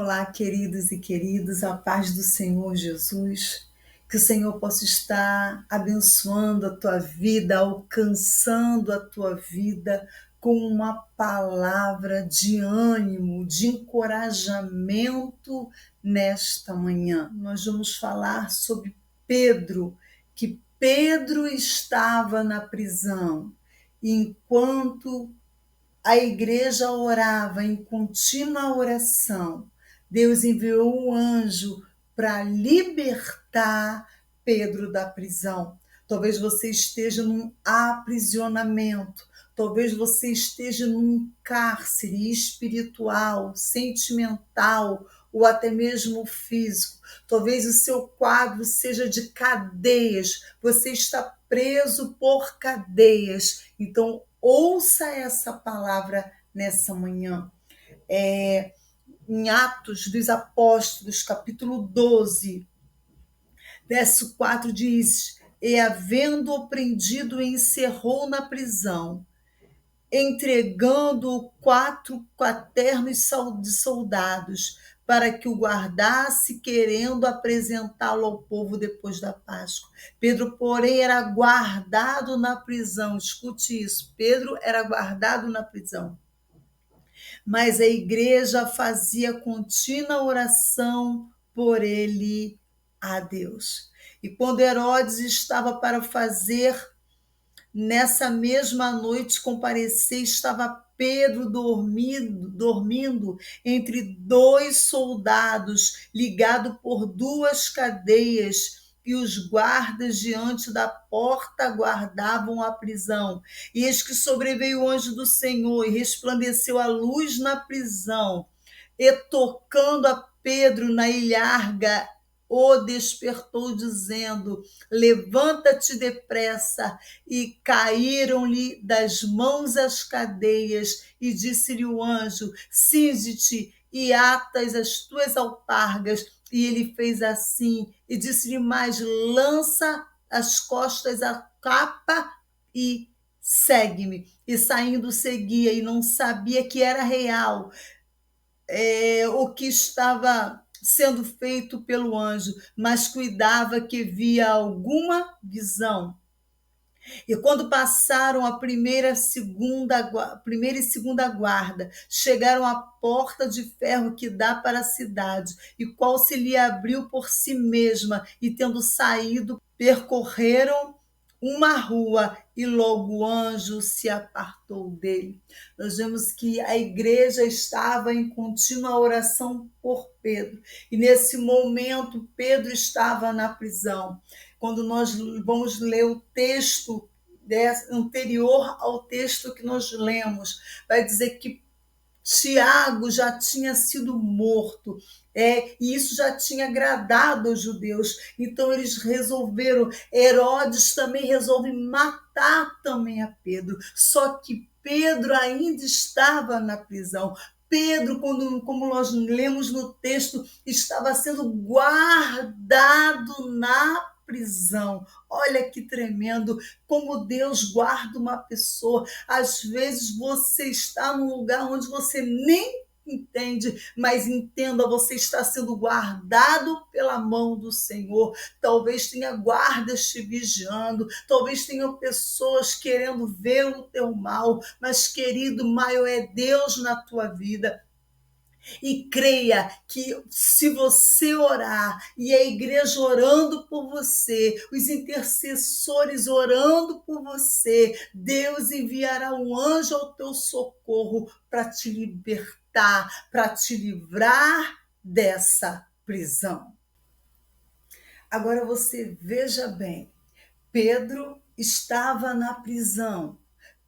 Olá, queridos e queridas, a paz do Senhor Jesus, que o Senhor possa estar abençoando a tua vida, alcançando a tua vida com uma palavra de ânimo, de encorajamento nesta manhã. Nós vamos falar sobre Pedro, que Pedro estava na prisão, enquanto a igreja orava em contínua oração. Deus enviou um anjo para libertar Pedro da prisão. Talvez você esteja num aprisionamento, talvez você esteja num cárcere espiritual, sentimental ou até mesmo físico. Talvez o seu quadro seja de cadeias, você está preso por cadeias. Então, ouça essa palavra nessa manhã. Em Atos dos Apóstolos, capítulo 12, verso 4 diz: E havendo-o prendido, encerrou na prisão, entregando-o 4 quaternos de soldados, para que o guardasse, querendo apresentá-lo ao povo depois da Páscoa. Pedro, porém, era guardado na prisão. Escute isso, Pedro era guardado na prisão. Mas a igreja fazia contínua oração por ele a Deus. E quando Herodes estava para fazer, nessa mesma noite comparecer, estava Pedro dormindo entre 2 soldados, ligado por 2 cadeias, e os guardas diante da porta guardavam a prisão. E eis que sobreveio o anjo do Senhor e resplandeceu a luz na prisão, e tocando a Pedro na ilharga, o despertou, dizendo: Levanta-te depressa. E caíram-lhe das mãos as cadeias, e disse-lhe o anjo: Cinge-te e atas as tuas alpargas. E ele fez assim, e disse-lhe mais: Lança as costas a capa e segue-me. E saindo seguia, e não sabia que era real o que estava sendo feito pelo anjo, mas cuidava que via alguma visão. E quando passaram a primeira e segunda guarda, chegaram à porta de ferro que dá para a cidade, e qual se lhe abriu por si mesma, e tendo saído, percorreram uma rua, e logo o anjo se apartou dele. Nós vemos que a igreja estava em contínua oração por Pedro, e nesse momento Pedro estava na prisão. Quando nós vamos ler o texto anterior ao texto que nós lemos, vai dizer que Tiago já tinha sido morto, e isso já tinha agradado aos judeus. Então eles resolveram, Herodes também resolve matar também a Pedro, só que Pedro ainda estava na prisão. Pedro, como nós lemos no texto, estava sendo guardado na prisão. Olha que tremendo, como Deus guarda uma pessoa. Às vezes você está num lugar onde você nem entende, mas entenda, você está sendo guardado pela mão do Senhor. Talvez tenha guardas te vigiando, talvez tenha pessoas querendo ver o teu mal, mas querido, maior é Deus na tua vida. E creia que se você orar, e a igreja orando por você, os intercessores orando por você, Deus enviará um anjo ao teu socorro para te libertar, para te livrar dessa prisão. Agora você veja bem, Pedro estava na prisão,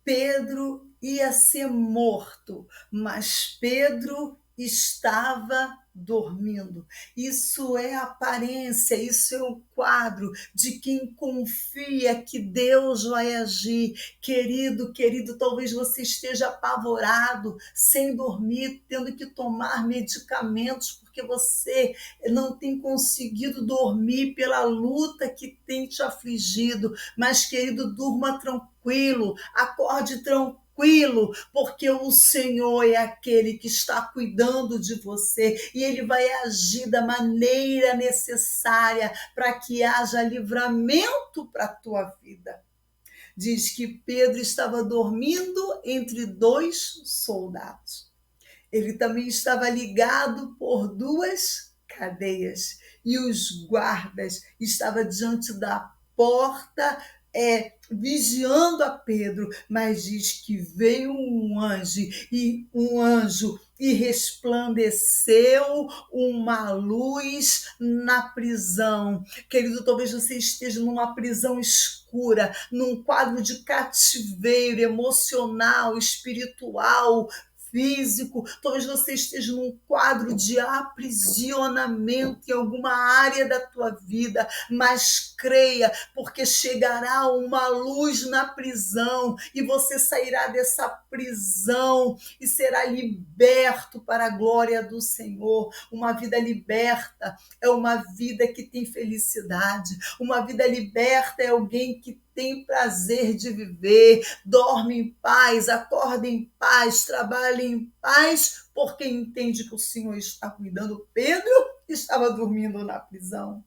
Pedro ia ser morto, mas Pedro estava dormindo. Isso é aparência, isso é o quadro de quem confia que Deus vai agir. Querido, talvez você esteja apavorado, sem dormir, tendo que tomar medicamentos porque você não tem conseguido dormir pela luta que tem te afligido. Mas, querido, durma tranquilo, acorde tranquilo, tranquilo, porque o Senhor é aquele que está cuidando de você e ele vai agir da maneira necessária para que haja livramento para a tua vida. Diz que Pedro estava dormindo entre dois soldados. Ele também estava ligado por duas cadeias e os guardas estavam diante da porta, vigiando a Pedro, mas diz que veio um anjo e resplandeceu uma luz na prisão. Querido, talvez você esteja numa prisão escura, num quadro de cativeiro emocional, espiritual, físico, talvez você esteja num quadro de aprisionamento em alguma área da tua vida, mas creia, porque chegará uma luz na prisão e você sairá dessa prisão e será liberto para a glória do Senhor. Uma vida liberta é uma vida que tem felicidade, uma vida liberta é alguém que tem prazer de viver, dorme em paz, acorda em paz, trabalha em paz, porque entende que o Senhor está cuidando. Pedro estava dormindo na prisão.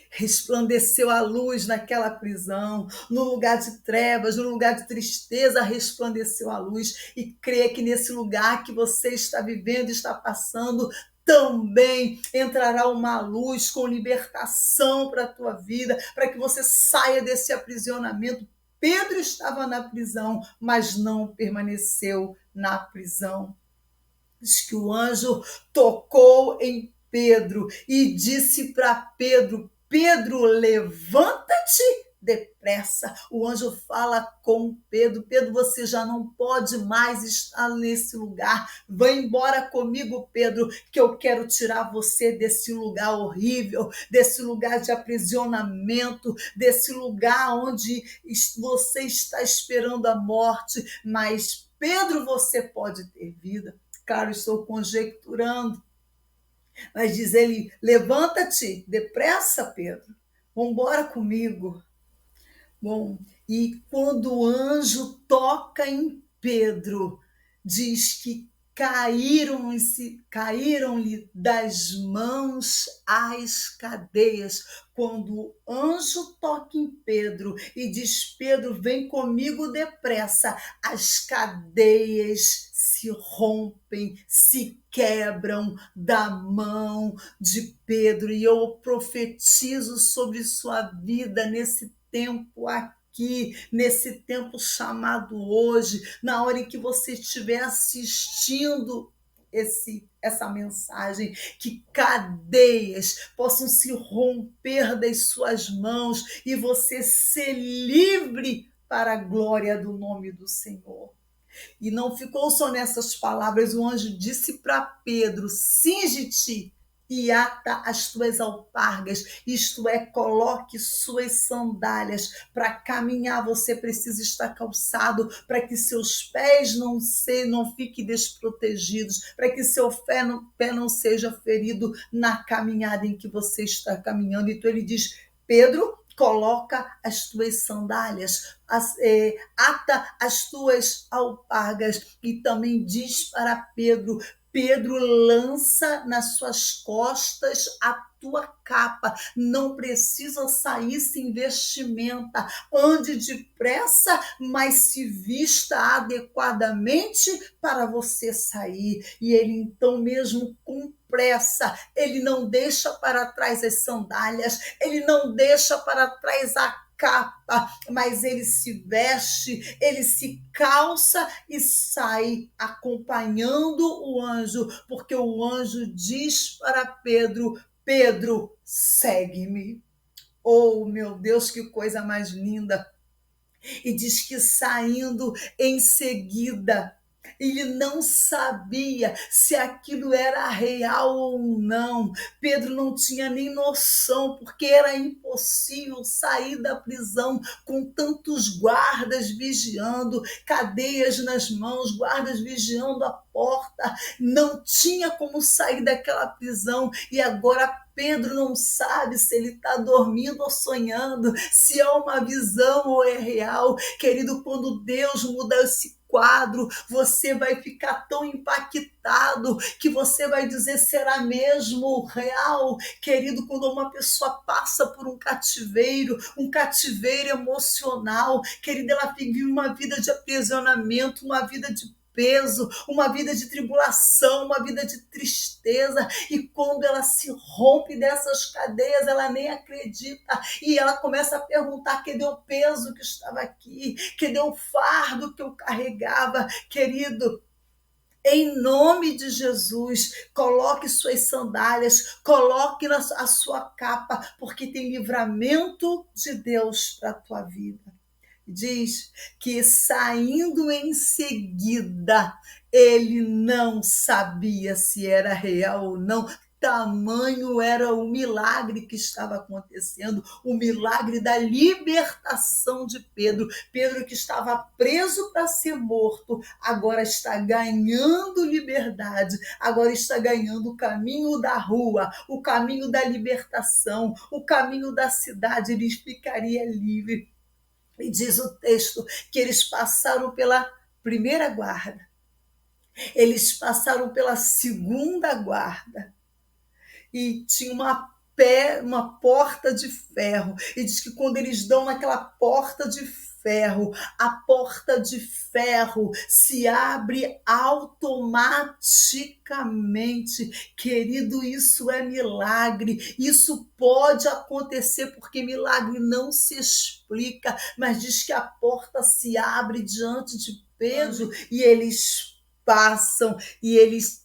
Resplandeceu a luz naquela prisão, no lugar de trevas, no lugar de tristeza, resplandeceu a luz. E creia que nesse lugar que você está vivendo, está passando, também entrará uma luz com libertação para a tua vida, para que você saia desse aprisionamento. Pedro estava na prisão, mas não permaneceu na prisão. Diz que o anjo tocou em Pedro e disse para Pedro: Pedro, levanta-te depressa. O anjo fala com Pedro: Pedro, você já não pode mais estar nesse lugar. Vai embora comigo, Pedro, que eu quero tirar você desse lugar horrível, desse lugar de aprisionamento, desse lugar onde você está esperando a morte. Mas, Pedro, você pode ter vida. Claro, estou conjecturando, mas diz ele: levanta-te depressa, Pedro, vamos embora comigo. Bom, e quando o anjo toca em Pedro, diz que caíram-lhe das mãos as cadeias. Quando o anjo toca em Pedro e diz: Pedro, vem comigo depressa, as cadeias se rompem, se quebram da mão de Pedro. E eu profetizo sobre sua vida nesse tempo aqui, nesse tempo chamado hoje, na hora em que você estiver assistindo essa mensagem, que cadeias possam se romper das suas mãos e você ser livre para a glória do nome do Senhor. E não ficou só nessas palavras, o anjo disse para Pedro: cinge-te e ata as tuas alpargas, isto é, coloque suas sandálias. Para caminhar você precisa estar calçado, para que seus pés não fiquem desprotegidos, para que seu pé não seja ferido na caminhada em que você está caminhando. Então ele diz: Pedro, coloca as tuas sandálias, ata as tuas alpargas. E também diz para Pedro: Pedro, lança nas suas costas a tua capa, não precisa sair sem vestimenta, ande depressa, mas se vista adequadamente para você sair. E ele então mesmo com pressa, ele não deixa para trás as sandálias, ele não deixa para trás a capa, mas ele se veste, ele se calça e sai acompanhando o anjo, porque o anjo diz para Pedro: Pedro, segue-me. Oh, meu Deus, que coisa mais linda! E diz que saindo em seguida, Ele não sabia se aquilo era real ou não. Pedro não tinha nem noção, porque era impossível sair da prisão com tantos guardas vigiando, cadeias nas mãos, guardas vigiando a porta. Não tinha como sair daquela prisão. E agora Pedro não sabe se ele está dormindo ou sonhando, se é uma visão ou é real. Querido, quando Deus muda esse quadro, você vai ficar tão impactado que você vai dizer: será mesmo real? Querido, quando uma pessoa passa por um cativeiro emocional, querida, ela vive uma vida de aprisionamento, uma vida de peso, uma vida de tribulação, uma vida de tristeza, e quando ela se rompe dessas cadeias, ela nem acredita, e ela começa a perguntar: cadê o peso que estava aqui? Cadê o fardo que eu carregava? Querido, em nome de Jesus, coloque suas sandálias, coloque a sua capa, porque tem livramento de Deus para a tua vida. Diz que saindo em seguida, ele não sabia se era real ou não. Tamanho era o milagre que estava acontecendo, o milagre da libertação de Pedro. Pedro, que estava preso para ser morto, agora está ganhando liberdade, agora está ganhando o caminho da rua, o caminho da libertação, o caminho da cidade. Ele ficaria livre. E diz o texto que eles passaram pela primeira guarda, eles passaram pela segunda guarda, e tinha uma porta de ferro. E diz que quando eles dão naquela porta de ferro, a porta de ferro se abre automaticamente. Querido, isso é milagre. Isso pode acontecer porque milagre não se explica, mas diz que a porta se abre diante de Pedro e eles passam, e eles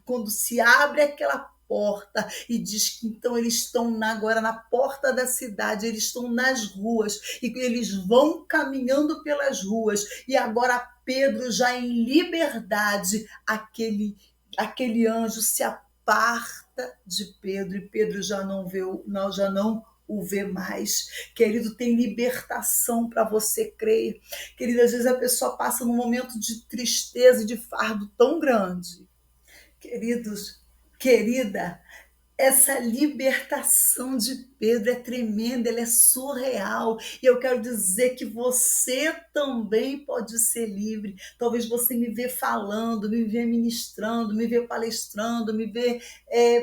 quando se abre aquela porta, e diz que então eles estão agora na porta da cidade, eles estão nas ruas, e eles vão caminhando pelas ruas, e agora Pedro já em liberdade, aquele anjo se aparta de Pedro, e Pedro já não o vê mais. Querido, tem libertação para você crer. Querida, às vezes a pessoa passa num momento de tristeza e de fardo tão grande. Queridos, querida, essa libertação de Pedro é tremenda, ela é surreal. E eu quero dizer que você também pode ser livre. Talvez você me vê falando, me vê ministrando, me vê palestrando, me vê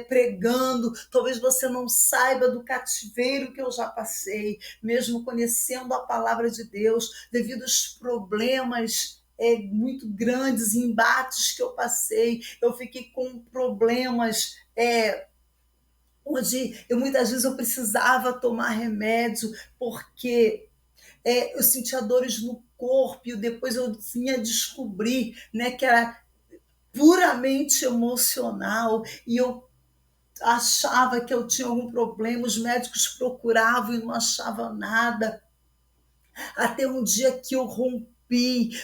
pregando. Talvez você não saiba do cativeiro que eu já passei, mesmo conhecendo a palavra de Deus, devido aos problemas muito grandes, embates que eu passei. Eu fiquei com problemas onde muitas vezes eu precisava tomar remédio, porque eu sentia dores no corpo, e depois eu vinha descobrir, né, que era puramente emocional, e eu achava que eu tinha algum problema, os médicos procuravam e não achavam nada, até um dia que eu rompi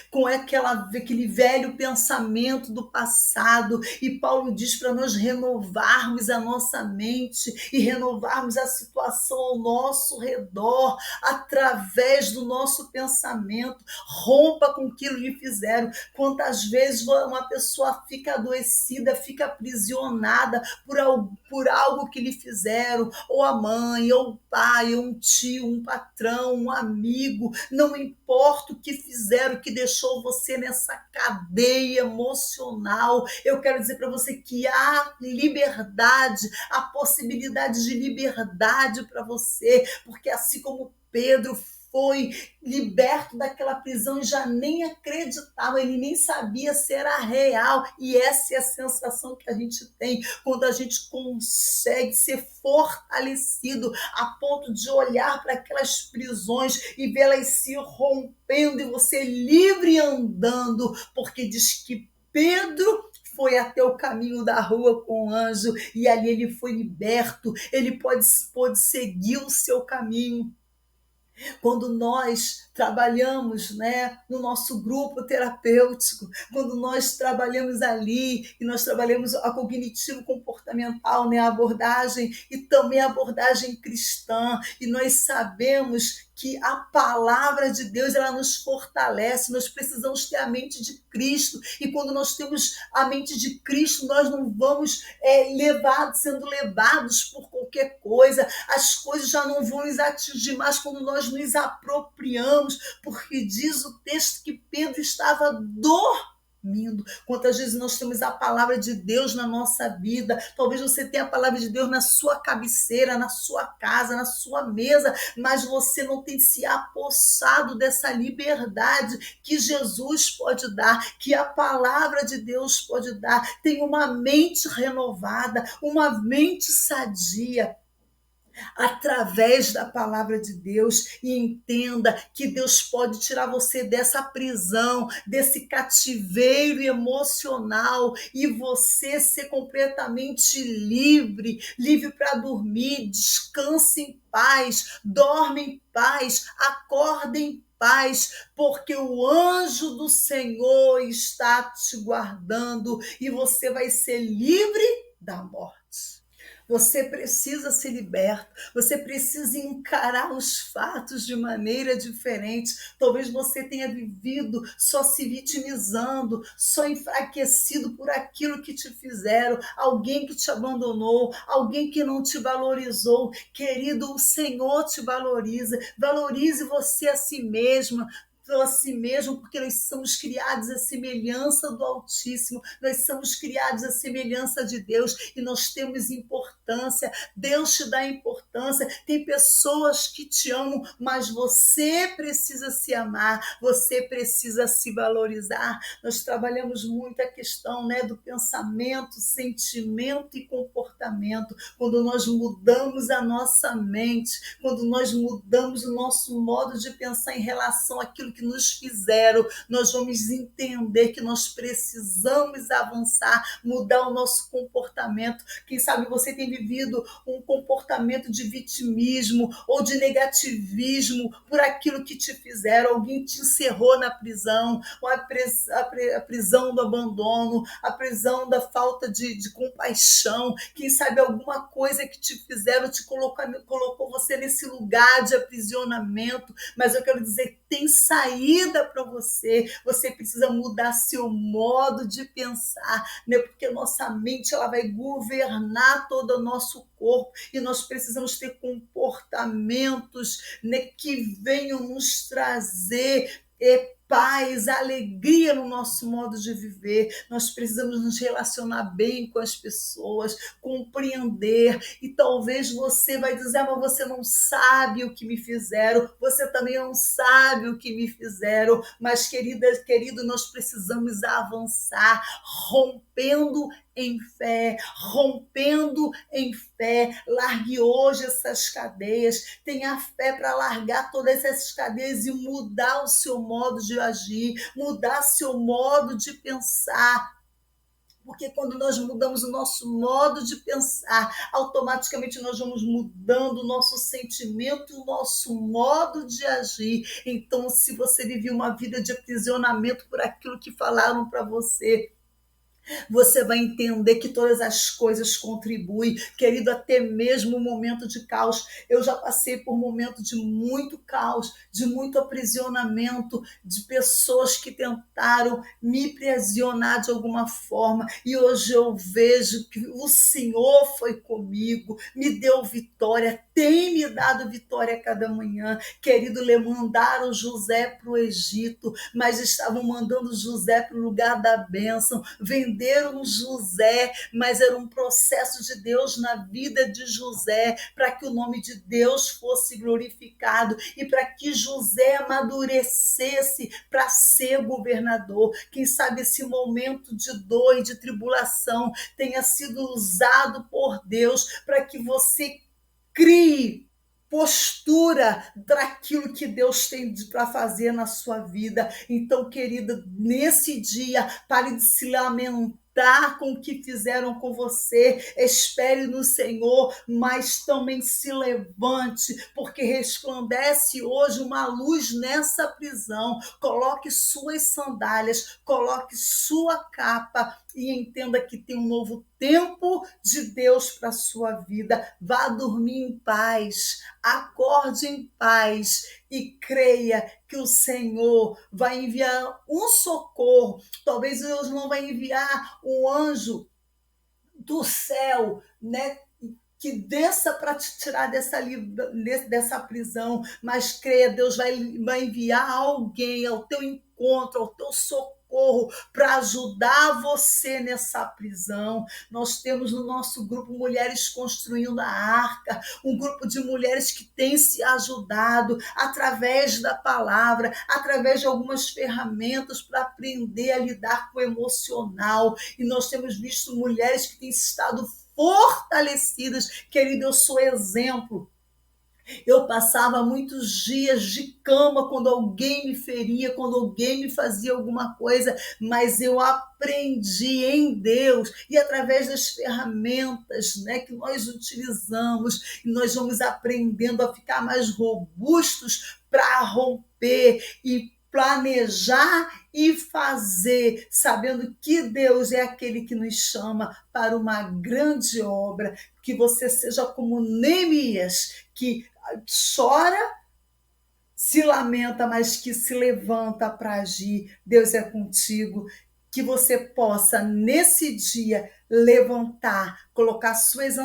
com aquele velho pensamento do passado, e Paulo diz para nós renovarmos a nossa mente e renovarmos a situação ao nosso redor, através do nosso pensamento. Rompa com aquilo que lhe fizeram. Quantas vezes uma pessoa fica adoecida, fica aprisionada por algo que lhe fizeram, ou a mãe, ou o pai, ou um tio, um patrão, um amigo, não importa o que fizeram, que deixou você nessa cadeia emocional. Eu quero dizer para você que há liberdade, há possibilidade de liberdade para você, porque assim como Pedro foi liberto daquela prisão e já nem acreditava, ele nem sabia se era real. E essa é a sensação que a gente tem quando a gente consegue ser fortalecido a ponto de olhar para aquelas prisões e vê-las se rompendo, e você livre andando, porque diz que Pedro foi até o caminho da rua com o anjo, e ali ele foi liberto, ele pôde seguir o seu caminho. Quando nós trabalhamos, né, no nosso grupo terapêutico, quando nós trabalhamos ali, e nós trabalhamos a cognitivo-comportamental, né, a abordagem, e também a abordagem cristã, e nós sabemos que a palavra de Deus ela nos fortalece, nós precisamos ter a mente de Cristo, e quando nós temos a mente de Cristo, nós não vamos sendo levados por qualquer coisa, as coisas já não vão nos atingir mais quando nós nos apropriamos, porque diz o texto que Pedro estava dormindo. Quantas vezes nós temos a palavra de Deus na nossa vida? Talvez você tenha a palavra de Deus na sua cabeceira, na sua casa, na sua mesa, mas você não tem se apossado dessa liberdade que Jesus pode dar, que a palavra de Deus pode dar. Tem uma mente renovada, uma mente sadia, através da palavra de Deus, e entenda que Deus pode tirar você dessa prisão, desse cativeiro emocional, e você ser completamente livre, livre para dormir, descanse em paz, dorme em paz, acorda em paz, porque o anjo do Senhor está te guardando e você vai ser livre da morte. Você precisa ser liberto, você precisa encarar os fatos de maneira diferente. Talvez você tenha vivido só se vitimizando, só enfraquecido por aquilo que te fizeram, alguém que te abandonou, alguém que não te valorizou. Querido, o Senhor te valoriza, valorize você a si mesma, a si mesmo, porque nós somos criados à semelhança do Altíssimo, nós somos criados à semelhança de Deus e nós temos importância, Deus te dá importância, tem pessoas que te amam, mas você precisa se amar, você precisa se valorizar. Nós trabalhamos muito a questão, né, do pensamento, sentimento e comportamento. Quando nós mudamos a nossa mente, quando nós mudamos o nosso modo de pensar em relação àquilo que nos fizeram, nós vamos entender que nós precisamos avançar, mudar o nosso comportamento. Quem sabe você tem vivido um comportamento de vitimismo ou de negativismo por aquilo que te fizeram, alguém te encerrou na prisão, a prisão do abandono, a prisão da falta de compaixão, quem sabe alguma coisa que te fizeram te colocou você nesse lugar de aprisionamento, mas eu quero dizer que tem saída para você, você precisa mudar seu modo de pensar, né? Porque nossa mente ela vai governar todo o nosso corpo e nós precisamos ter comportamentos, né, que venham nos trazer paz, alegria no nosso modo de viver. Nós precisamos nos relacionar bem com as pessoas, compreender, e talvez você vai dizer, mas você não sabe o que me fizeram, você também não sabe o que me fizeram, mas querido, nós precisamos avançar, rompendo em fé, largue hoje essas cadeias, tenha fé para largar todas essas cadeias e mudar o seu modo de agir, mudar seu modo de pensar, porque quando nós mudamos o nosso modo de pensar, automaticamente nós vamos mudando o nosso sentimento, o nosso modo de agir. Então, se você viveu uma vida de aprisionamento por aquilo que falaram para você vai entender que todas as coisas contribuem, querido, até mesmo o momento de caos. Eu já passei por um momento de muito caos, de muito aprisionamento, de pessoas que tentaram me aprisionar de alguma forma, e hoje eu vejo que o Senhor foi comigo, me deu vitória, tem me dado vitória a cada manhã. Querido, mandaram José para o Egito, mas estavam mandando José para o lugar da bênção, venderam José, mas era um processo de Deus na vida de José, para que o nome de Deus fosse glorificado e para que José amadurecesse para ser governador. Quem sabe esse momento de dor e de tribulação tenha sido usado por Deus para que você crie postura daquilo que Deus tem para fazer na sua vida. Então, querida, nesse dia, pare de se lamentar, contar com o que fizeram com você. Espere no Senhor, mas também se levante, porque resplandece hoje uma luz nessa prisão. Coloque suas sandálias, coloque sua capa e entenda que tem um novo tempo de Deus para a sua vida. Vá dormir em paz, acorde em paz e creia que o Senhor vai enviar um socorro. Talvez Deus não vai enviar um anjo do céu, né? Que desça para te tirar dessa prisão, mas creia, Deus vai enviar alguém ao teu encontro, ao teu socorro, para ajudar você nessa prisão. Nós temos no nosso grupo Mulheres Construindo a Arca, um grupo de mulheres que tem se ajudado através da palavra, através de algumas ferramentas para aprender a lidar com o emocional. E nós temos visto mulheres que têm estado fortalecidas. Querido, eu sou exemplo. Eu passava muitos dias de cama quando alguém me feria, quando alguém me fazia alguma coisa, mas eu aprendi em Deus e através das ferramentas, né, que nós utilizamos, e nós vamos aprendendo a ficar mais robustos para romper e planejar e fazer, sabendo que Deus é aquele que nos chama para uma grande obra. Que você seja como Neemias, que chora, se lamenta, mas que se levanta para agir. Deus é contigo. Que você possa, nesse dia, levantar, colocar suas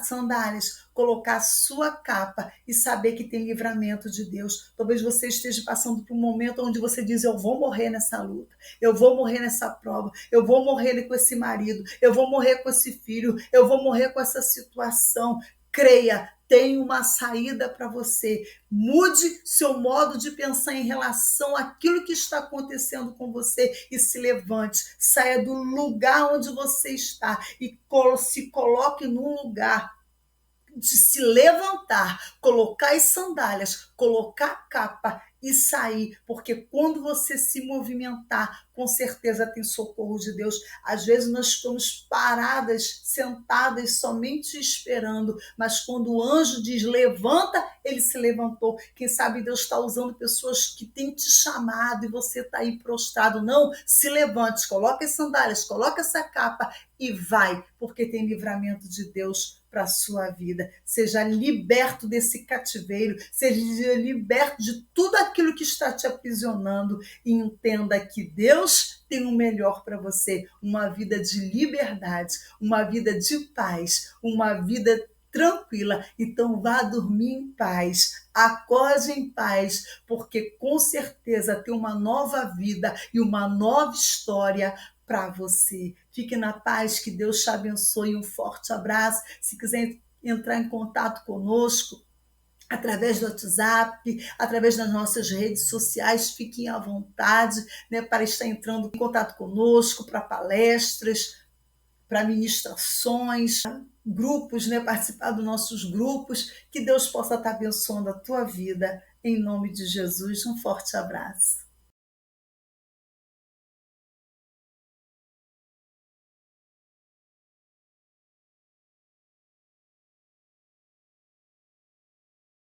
sandálias, colocar sua capa e saber que tem livramento de Deus. Talvez você esteja passando por um momento onde você diz: eu vou morrer nessa luta, eu vou morrer nessa prova, eu vou morrer com esse marido, eu vou morrer com esse filho, eu vou morrer com essa situação. Creia, tem uma saída para você. Mude seu modo de pensar em relação àquilo que está acontecendo com você e se levante. Saia do lugar onde você está e se coloque num lugar de se levantar, colocar as sandálias, colocar a capa e sair, porque quando você se movimentar, com certeza tem socorro de Deus. Às vezes nós estamos paradas, sentadas, somente esperando, mas quando o anjo diz levanta, ele se levantou. Quem sabe Deus está usando pessoas que têm te chamado e você está aí prostrado. Não, se levante, coloque as sandálias, coloque essa capa e vai, porque tem livramento de Deus para a sua vida. Seja liberto desse cativeiro, seja liberto de tudo aquilo que está te aprisionando e entenda que Deus tem o melhor para você, uma vida de liberdade, uma vida de paz, uma vida tranquila. Então vá dormir em paz, acorde em paz, porque com certeza tem uma nova vida e uma nova história para você. Fique na paz, que Deus te abençoe. Um forte abraço. Se quiser entrar em contato conosco, através do WhatsApp, através das nossas redes sociais, fiquem à vontade, né, para estar entrando em contato conosco, para palestras, para ministrações, grupos, né, participar dos nossos grupos. Que Deus possa estar abençoando a tua vida, em nome de Jesus. Um forte abraço.